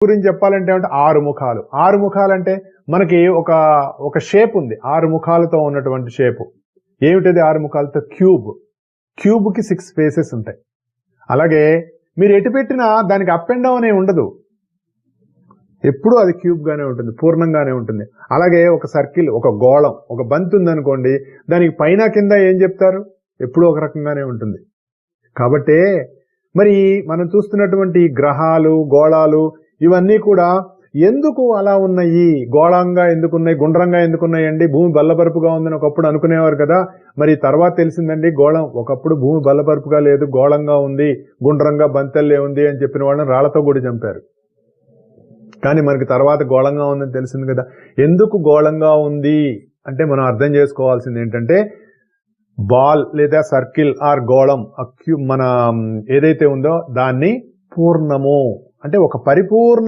గురించి చెప్పాలంటే ఆరు ముఖాలు. ఆరు ముఖాలంటే మనకి ఒక షేప్ ఉంది. ఆరు ముఖాలతో ఉన్నటువంటి షేపు. ఏమిటది ఆరు ముఖాలతో? క్యూబ్. క్యూబ్కి 6 ఫేసెస్ ఉంటాయి. అలాగే మీరు ఎటు పెట్టినా దానికి అప్ అండ్ డౌన్ ఉండదు. ఎప్పుడూ అది క్యూబ్ గానే ఉంటుంది, పూర్ణంగానే ఉంటుంది. అలాగే ఒక సర్కిల్, ఒక గోళం, ఒక బంతి ఉందనుకోండి, దానికి పైన కింద ఏం చెప్తారు? ఎప్పుడూ ఒక రకంగానే ఉంటుంది. కాబట్టి మరి మనం చూస్తున్నటువంటి గ్రహాలు, గోళాలు ఇవన్నీ కూడా ఎందుకు అలా ఉన్నాయి? గోళంగా ఎందుకున్నాయి, గుండ్రంగా ఎందుకున్నాయండి? భూమి బల్లపరుపుగా ఉందని ఒకప్పుడు అనుకునేవారు కదా. మరి తర్వాత తెలిసిందండి, గోళం ఒకప్పుడు భూమి బల్లపరుపుగా లేదు, గోళంగా ఉంది, గుండ్రంగా బంతెల్లే ఉంది అని చెప్పిన వాళ్ళని రాళ్లతో కూడా చంపారు. కానీ మనకి తర్వాత గోళంగా ఉందని తెలిసింది కదా. ఎందుకు గోళంగా ఉంది అంటే మనం అర్థం చేసుకోవాల్సింది ఏంటంటే, బాల్ లేదా సర్కిల్ ఆర్ గోళం మన ఏదైతే ఉందో దాన్ని పూర్ణము అంటే ఒక పరిపూర్ణ